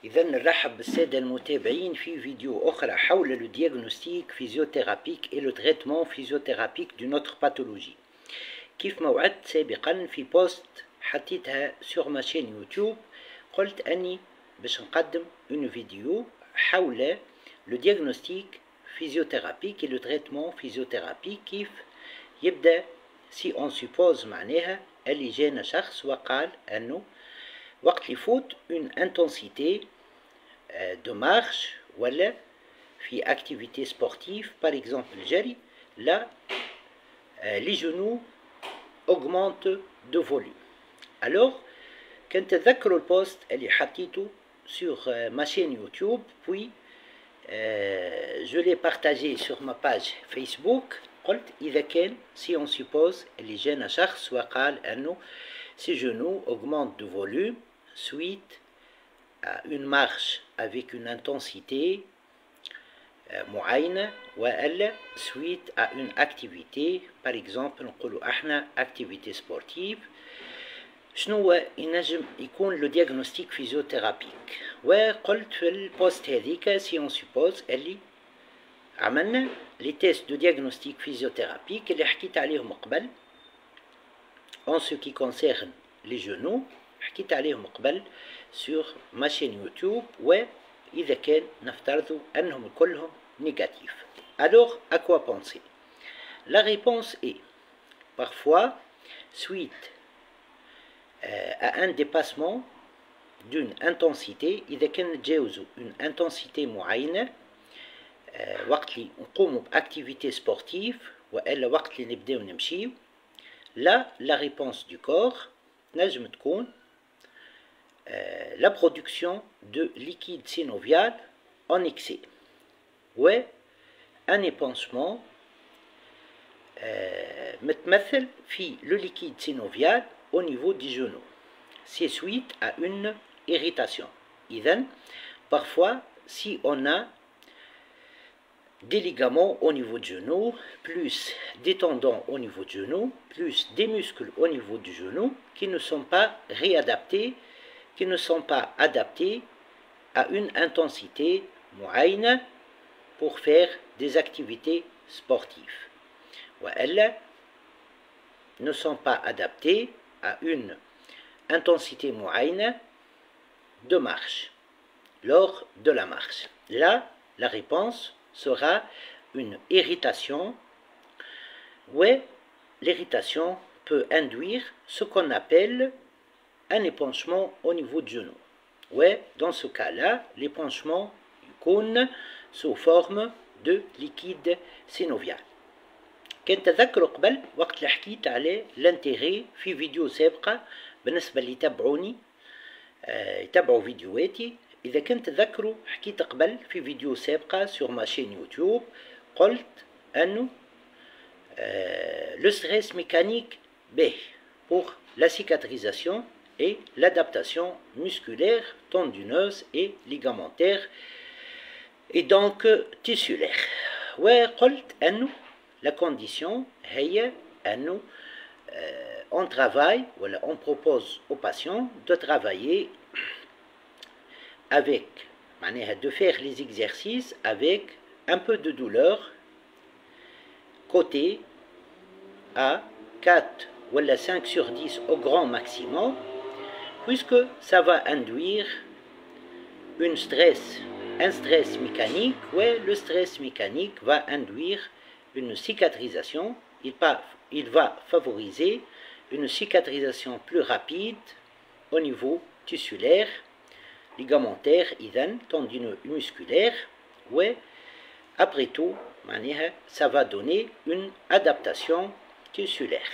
إذا نرحب بالسادة المتابعين في فيديو أخرى حول le diagnostic physiothérapique et le traitement physiothérapique d'une autre pathologie. كيف ما وعدت سابقا في بوست حطيتها sur ma chaîne يوتيوب، قلت أني باش نقدم une vidéo حول le diagnostic physiothérapique et le traitement physiothérapique. كيف يبدأ si on suppose معناها اللي جانا شخص وقال أنه وقت يفوت une intensité de marche ولا في activité sportive par exemple الجري، là les genoux augmentent de volume. Alors كنت تذكروا البوست اللي حطيته sur ma chaîne YouTube puis je l'ai partagé sur ma page Facebook. قلت إذا كان si on suppose اللي جانا شخص وقال أنه ses genoux augmentent de volume suite à une marche avec une intensité معينة ولا suite à une activité par exemple نقولوا احنا activité sportive، شنو هو ينجم يكون لو دياغنوستيك فيزيوثيرابيك؟ وقلت في البوست هذيك سي اون سيبوز اللي عملنا لي تيست دو دياغنوستيك فيزيوثيرابيك اللي حكيت عليهم قبل en ce qui concerne les genoux، حكيت عليهم قبل sur ma chaîne YouTube، وإذا كان نفترض أنهم كلهم négatifs. Alors à quoi penser? La réponse est parfois suite à un dépassement d'une intensité، إذا كان نتجاوزوا une intensité معينة وقت اللي نقوموا بأكتيفيتي سبورتيف وإلا وقت اللي نبداو نمشيو، là la réponse du corps نجم تكون la production de liquide synovial en excès و un épanchement متمثل في le liquide synovial au niveau du genou. C'est suite à une irritation. إذن parfois si on a des ligaments au niveau du genou, plus des tendons au niveau du genou, plus des muscles au niveau du genou qui ne sont pas réadaptés, qui ne sont pas adaptés à une intensité معينة pour faire des activités sportives. Ou elles ne sont pas adaptés à une intensité معينة de marche, lors de la marche. Là, la réponse sera une irritation, où l'irritation peut induire ce qu'on appelle un épanchement au niveau du genou. Ouais, dans ce cas-là, l'épanchement يكون sous forme de liquide synovial. كنت تذكروا قبل وقت اللي حكيت على l'intérêt في فيديو سابقة بالنسبة اللي يتابعوني يتابعوا فيديوهاتي. إذا كنت تذكروا حكيت قبل في فيديو سابقة sur ma chaîne YouTube، قلت أنه le stress mécanique باهي pour la cicatrisation et l'adaptation musculaire, tendineuse et ligamentaire et donc tissulaire. وقلت أنه la condition هي أنه on travaille ou on propose aux patients de travailler avec de faire les exercices avec un peu de douleur côté à 4 ou 5 sur 10 au grand maximum, puisque ça va induire un stress mécanique, le stress mécanique va induire une cicatrisation, il va favoriser une cicatrisation plus rapide au niveau tissulaire, ligamentaire, tendineux et musculaire, après tout, ça va donner une adaptation tissulaire.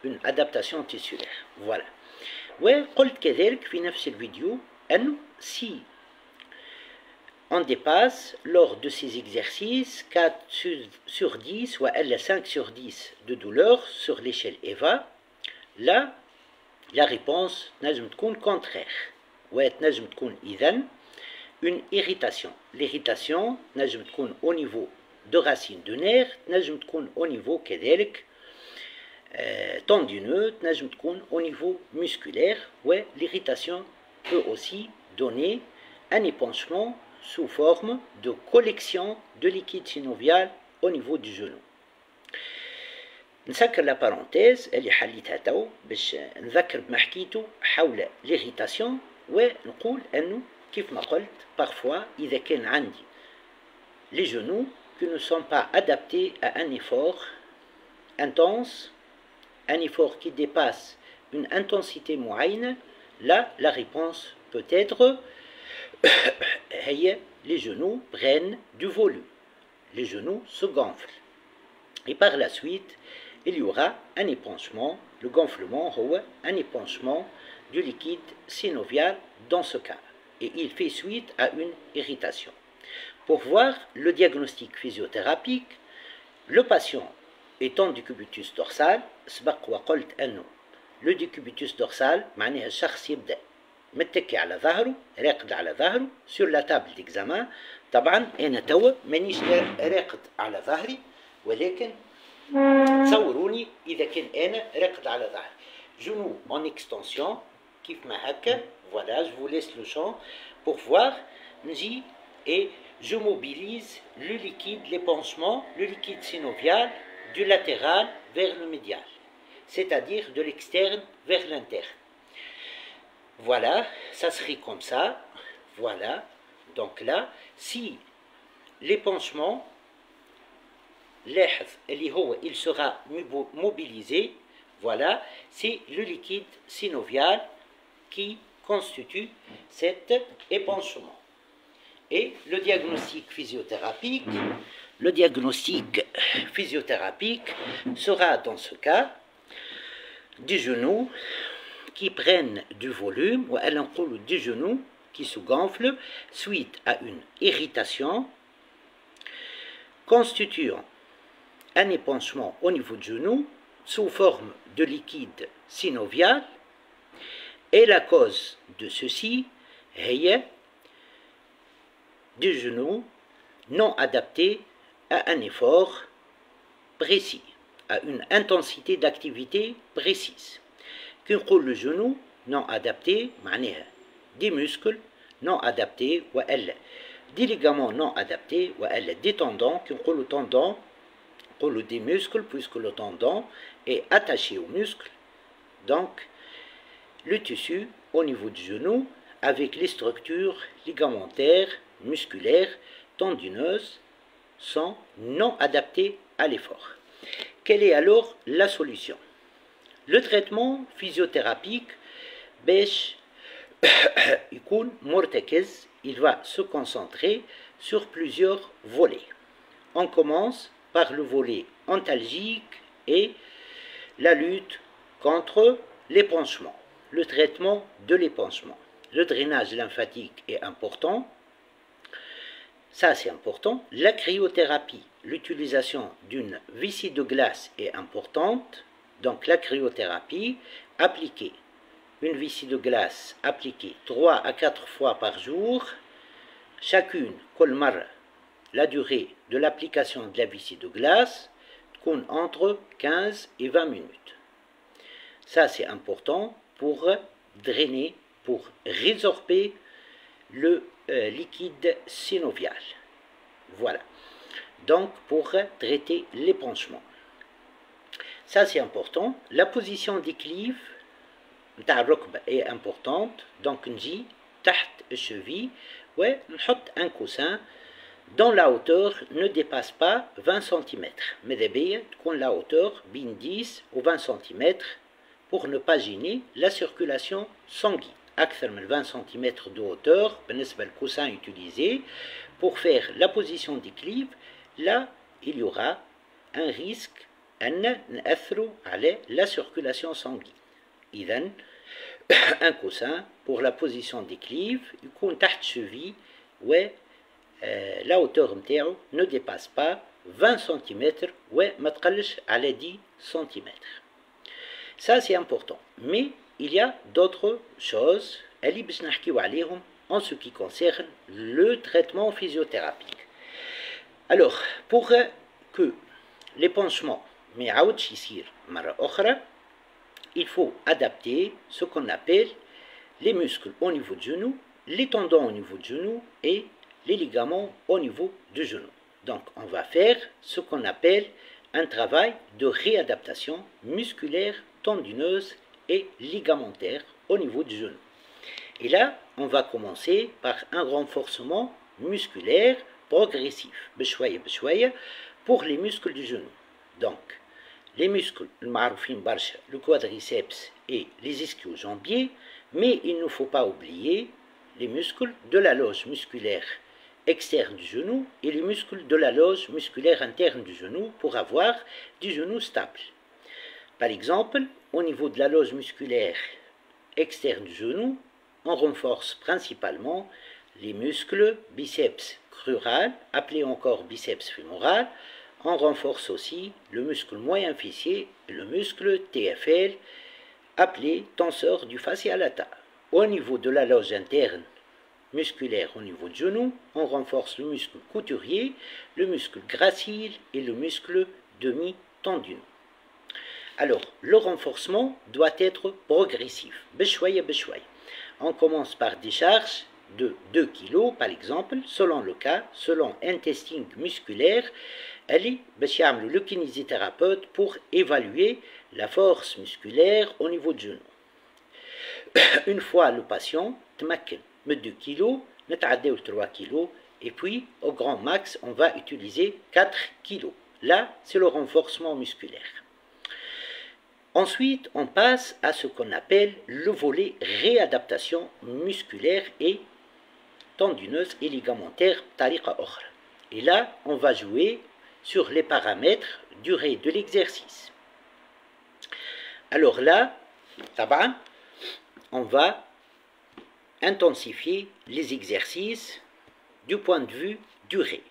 Une adaptation tissulaire. Voilà. وقلت كذلك في نفس الفيديو أنه si on dépasse lors de ces exercices 4 sur 10 ou 5 sur 10 de douleur sur l'échelle EVA, là la réponse نجم تكون contraire. وتنجم تكون إذن une irritation. L'irritation نجم تكون au niveau de racine de nerf، نجم تكون au niveau كذلك tendineux، au niveau musculaire. L'irritation peut aussi donner un épanchement sous forme de collection de liquide synovial au niveau du genou. نسكر لا بارونتيز اللي حليتها تو باش نذكر بما حكيته حول ليغيتاسيون، ونقول انه كيف ما قلت parfois اذا كان عندي les genoux qui ne sont pas adaptés à un effort intense, un effort qui dépasse une intensité moyenne, là la réponse peut être les genoux prennent du volume, les genoux se gonflent. Et par la suite, il y aura un épanchement. Le gonflement, un épanchement du liquide synovial dans ce cas. Et il fait suite à une irritation. Pour voir le diagnostic physiothérapique, le patient étant décubitus dorsal, le décubitus dorsal, معناها الشخص يبدأ متكي على ظهره، راقد على ظهره sur la table d'examen. طبعا أنا توا مانيش راقد على ظهري، ولكن تصوروني إذا كان أنا راقد على ظهري. Genou en extension كيف ما هكا. Voilà, je vous laisse le champ pour voir. نجي et je mobilise le liquide, l'épanchement, le liquide synovial du latéral vers le médial, c'est-à-dire de l'externe vers l'interne. Voilà, ça serait comme ça. Voilà, donc là, si l'épanchement, il sera mobilisé, voilà, c'est le liquide synovial qui constitue cet épanchement. Et le diagnostic physiothérapique sera dans ce cas du genou qui prennent du volume, ou du genou qui se gonfle suite à une irritation constituant un épanchement au niveau du genou sous forme de liquide synovial, et la cause de ceci est du genou non adapté à un effort précis, à une intensité d'activité précise. كنقول le genou non adapté معناها des muscles non adaptés وإلا des ligaments non adaptés وإلا des tendons. كنقولوا tendons نقولوا des muscles puisque le tendon est attaché au muscle. Donc le tissu au niveau du genou avec les structures ligamentaires, musculaires, tendineuses sont non adaptées à l'effort. Quelle est alors la solution? Le traitement physiothérapique باش يكون مرتكز, il va se concentrer sur plusieurs volets. On commence par le volet antalgique et la lutte contre l'épanchement, le traitement de l'épanchement. Le drainage lymphatique est important, ça c'est important. La cryothérapie, l'utilisation d'une vessie de glace est importante. Donc la cryothérapie, appliquée, une vessie de glace appliquée 3 à 4 fois par jour, chacune, كل مرة, la durée de l'application de la vessie de glace تكون entre 15 et 20 minutes. Ça c'est important pour drainer, pour résorber le liquide synovial. Voilà. Donc pour traiter l'épanchement. Ça c'est important. La position d'équilibre est importante. Donc نجي تحت الcheville ونحط un coussin dont la hauteur ne dépasse pas 20 cm. ماذا بيا تكون la hauteur بين 10 ou 20 cm pour ne pas gêner la circulation sanguine. أكثر من 20 cm de hauteur بالنسبة للcoussin utilisé pour faire la position d'équilibre. Là il y aura un risque أن نأثروا على la circulation sanguine. إذن un coussin pour la position d'équilibre يكون تحت cheville و la hauteur نتاعو ne dépasse pas 20 cm وما تقلش على 10 cm. Ça c'est important. Mais il y a d'autres choses اللي باش نحكيو عليهم en ce qui concerne le traitement physiothérapique. Alors pour que l'épanchement ما يعاودش يصير مرة أخرى, il faut adapter ce qu'on appelle les muscles au niveau du genou les tendons au niveau du genou et les ligaments au niveau du genou. Donc, on va faire ce qu'on appelle un travail de réadaptation musculaire, tendineuse et ligamentaire au niveau du genou. Et là, on va commencer par un renforcement musculaire progressif, pour les muscles du genou. Donc, les muscles, le quadriceps et les ischio-jambiers, mais il ne faut pas oublier les muscles de la loge musculaire externe du genou et les muscles de la loge musculaire interne du genou pour avoir du genou stable. Par exemple, au niveau de la loge musculaire externe du genou, on renforce principalement les muscles biceps crural, appelé encore biceps fémoral. On renforce aussi le muscle moyen fessier et le muscle TFL, appelé tenseur du fascia lata. Au niveau de la loge interne musculaire au niveau du genou, on renforce le muscle couturier, le muscle gracile et le muscle demi-tendineux. Alors, le renforcement doit être progressif. On commence par des charges de 2 kg par exemple, selon le cas, selon un testing musculaire, le kinésithérapeute pour évaluer la force musculaire au niveau du genou. Une fois le patient تمكن من 2 kg, نتعداو 3 kg, et puis au grand max, on va utiliser 4 kg. Là, c'est le renforcement musculaire. Ensuite, on passe à ce qu'on appelle le volet réadaptation musculaire et tendineuse et ligamentaire tariqa okhra. Et là, on va jouer sur les paramètres durée de l'exercice. Alors là, on va intensifier les exercices du point de vue durée.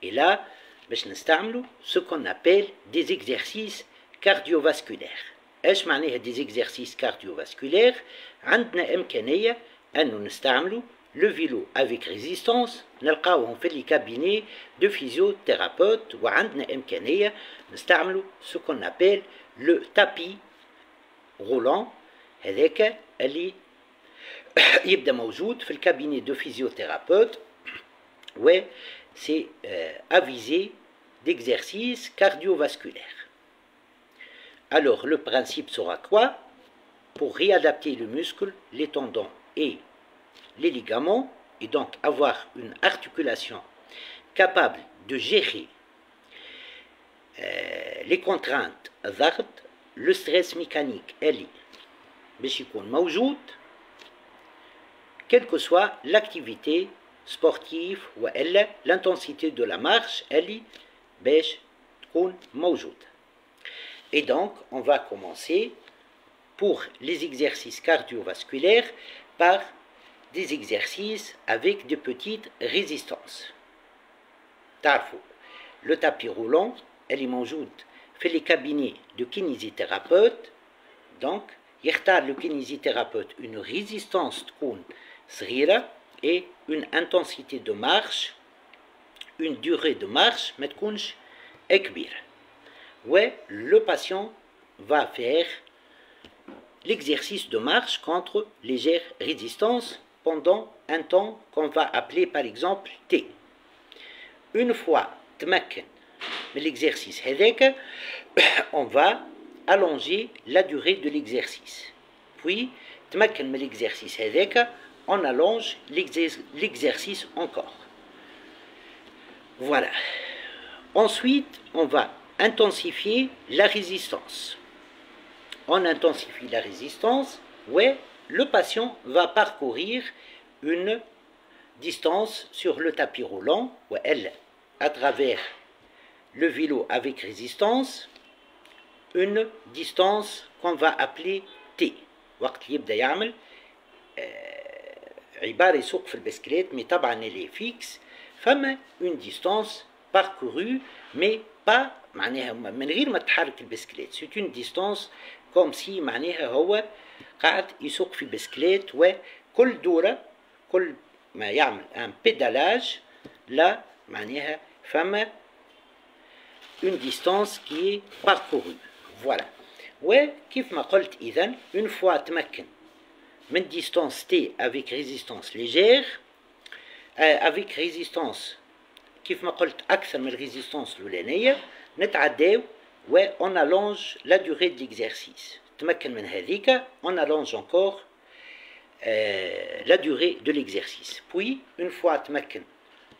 Et là, ce qu'on appelle des exercices cardiovasculaires. ايش معناها des exercices cardiovasculaires؟ عندنا إمكانية أن نستعملوا le vélo avec résistance، نلقاوهم في les cabinets de physiothérapeute، وعندنا إمكانية نستعملوا ce qu'on appelle le tapis roulant، هذاك اللي يبدأ موجود في الكابيني de physiothérapeute، و c'est avisé d'exercices cardiovasculaires. Alors, le principe sera quoi? Pour réadapter le muscle, les tendons et les ligaments, et donc avoir une articulation capable de gérer les contraintes, le stress mécanique, quelle que soit l'activité sportive ou l'intensité de la marche, et donc, on va commencer pour les exercices cardiovasculaires par des exercices avec de petites résistances. Le tapis roulant, elle est موجود في les cabinets de kinésithérapeute. Donc, يختار le kinésithérapeute une résistance تكون صغيرة et une intensité de marche, une durée de marche ما تكونش كبيرة. Ouais, le patient va faire l'exercice de marche contre légère résistance pendant un temps qu'on va appeler par exemple T. Une fois تمكن من l'exercice هذاك, on va allonger la durée de l'exercice. Puis تمكن من l'exercice هذاك, on allonge l'exercice encore. Voilà. Ensuite, on va intensifier la résistance. On intensifie la résistance, ouais, le patient va parcourir une distance sur le tapis roulant, ouais, elle, à travers le vélo avec résistance, une distance qu'on va appeler T. وقت يبدأ يعمل عبارة يسوق في البسكليت mais طبعا elle est fixe, فما une distance parcourue mais pas معناها من غير ما تحرك البسكليت. C'est une distance comme si معناها هو قاعد يسوق في بسكليت وكل دورة كل ما يعمل un pédalage là معناها فما une distance qui est parcourue. Voilà. وكيف ما قلت إذن une fois تمكن من distance T avec résistance légère avec résistance كيف ما قلت أكثر من الريزيستانس الأولانية نتعداو و on allonge la durée de l'exercice. تمكن من هذيك on allonge encore la durée de l'exercice. Puis une fois تمكن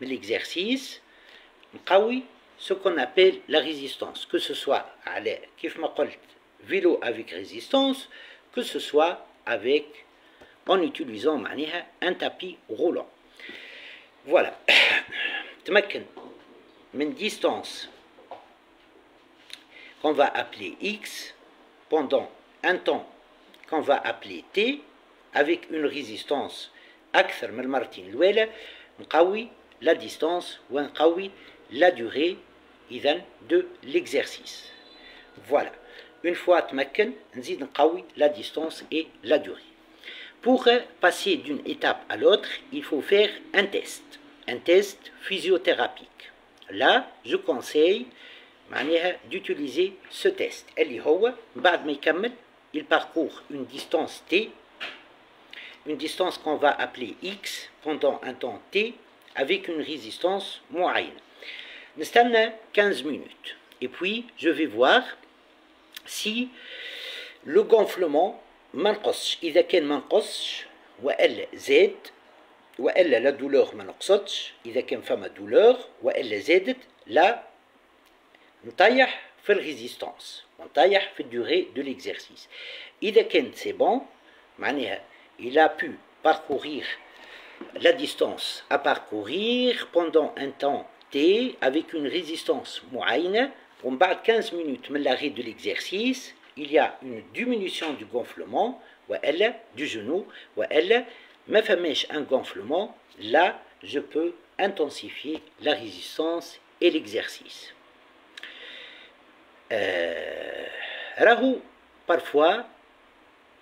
من l'exercice نقوي ce qu'on appelle la résistance, que ce soit على كيف ما قلت vélo avec résistance, que ce soit avec en utilisant معناها un tapis roulant. Voilà. تمكن من distance qu'on va appeler x pendant un temps qu'on va appeler t avec une résistance أكثر من المرتين الأولى نقوي la distance ونقوي la durée إذن de l'exercice. Voilà. Une fois تمكن نزيد نقوي la distance et la durée. Pour passer d'une étape à l'autre, il faut faire un test physiothérapique. Là, je conseille d'utiliser ce test. اللي هو بعد ما يكمل, il parcourt une distance t, une distance qu'on va appeler x pendant un temps t avec une résistance معينة. نستنى 15 minutes. Et puis, je vais voir si le gonflement ما نقصش. إذا كان ما نقصش وإلا زاد وإلا لا دولور ما نقصتش، إذا كان فما دولور وإلا زادت لا نطيح في الريزيستانس ونطيح في الدوري دو ليكزرسيس. إذا كانت سي بون معناها il a pu parcourir la distance à parcourir pendant un temps t avec une résistance معينة ومن بعد 15 minutes من l'arrêt de l'exercice il y a une diminution du gonflement وإلا du genou وإلا ما فماش un gonflement, là je peux intensifier la résistance et l'exercice. راهو parfois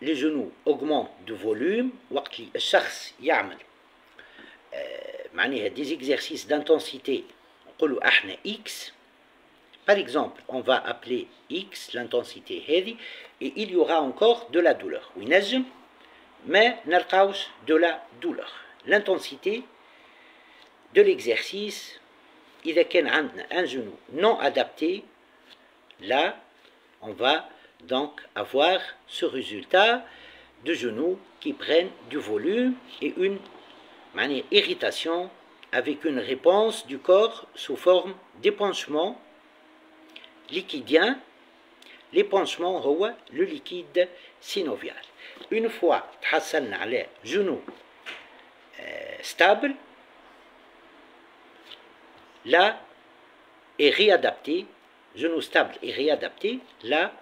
les genoux augmentent de volume وقت اللي الشخص يعمل معناها des exercices d'intensité نقولوا احنا x. Par exemple, on va appeler x l'intensité هذه et il y aura encore de la douleur. وينجم ما نلقاوش de la douleur. L'intensité de l'exercice إذا كان عندنا un genou non adapté, là on va donc avoir ce résultat de genoux qui prennent du volume et une irritation avec une réponse du corps sous forme d'épanchement liquidien. L'épanchement هو le liquide synovial. Une fois تحصلنا على genou stable, là est réadapté, genou stable et réadapté, là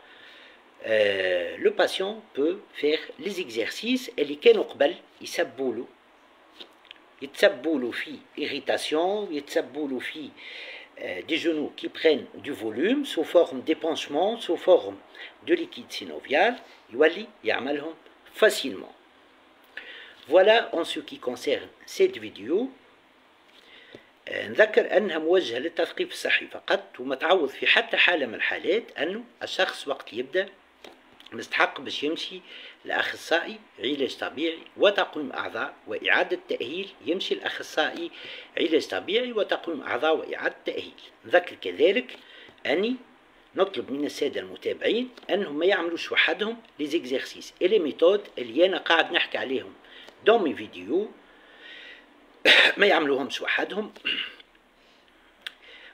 le patient peut faire les exercices اللي كانوا قبل يتسبوا له في irritation, يتسبوا له في des genoux qui prennent du volume sous forme d'épanchement, sous forme de liquide synovial, يولي يعملهم facilement. Voilà en ce qui concerne cette vidéo. نذكر أنها موجهة للتثقيف الصحي فقط وما تعوض في حتى حالة من الحالات أنه الشخص وقت يبدأ مستحق باش يمشي لأخصائي علاج طبيعي وتقويم أعضاء وإعادة تأهيل، يمشي لأخصائي علاج طبيعي وتقويم أعضاء وإعادة تأهيل. نذكر كذلك أني نطلب من السادة المتابعين أنهم ما يعملوش وحدهم لي زيكزيرسيس إلي ميثود اللي أنا قاعد نحكي عليهم دون مي فيديو، ما يعملوهمش وحدهم.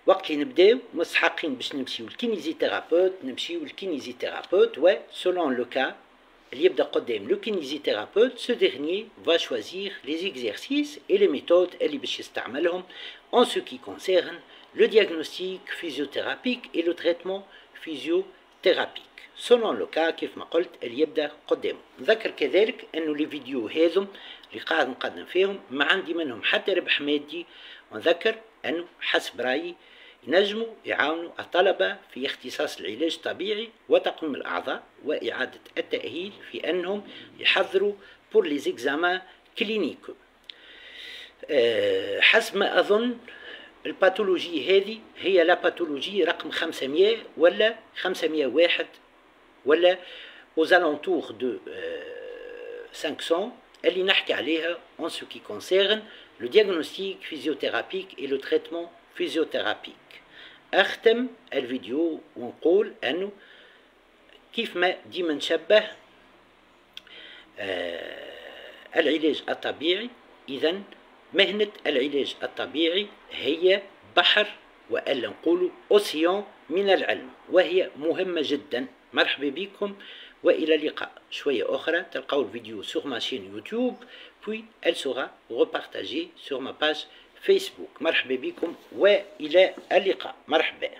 وقت اللي نبداو مستحقين باش نمشيو للكينيزيثيرابوت نمشيو للكينيزيثيرابوت و selon le cas اللي يبدا قدام لو كينيزيثيرابوت ce dernier va choisir les exercices et les méthodes اللي باش يستعملهم en ce qui concerne le diagnostic physiothérapique et le traitement physiothérapique selon le cas كيف ما قلت اللي يبدا قدامه. نذكر كذلك انه لي فيديو هذم اللي قاعد نقدم فيهم ما عندي منهم حتى ربح مادي، ونذكر انه حسب رايي ينجموا يعاونوا الطلبة في اختصاص العلاج الطبيعي وتقويم الأعضاء وإعادة التأهيل في أنهم يحضروا pour les examens cliniques. حسب ما أظن الباثولوجي هذه هي لا باثولوجي رقم 500 ولا 501 ولا aux alentours de 500 اللي نحكي عليها en ce qui concerne le diagnostic physiothérapique et le traitement physiothérapique. أختم الفيديو ونقول أنه كيف ما ديما نشبه العلاج الطبيعي. إذن مهنة العلاج الطبيعي هي بحر وألا نقول أوسيان من العلم، وهي مهمة جدا. مرحبا بكم وإلى اللقاء. شوية أخرى تلقاو الفيديو sur ma chaîne YouTube puis elle sera repartagée sur ma page Facebook. مرحبا بكم وإلى اللقاء. مرحبا.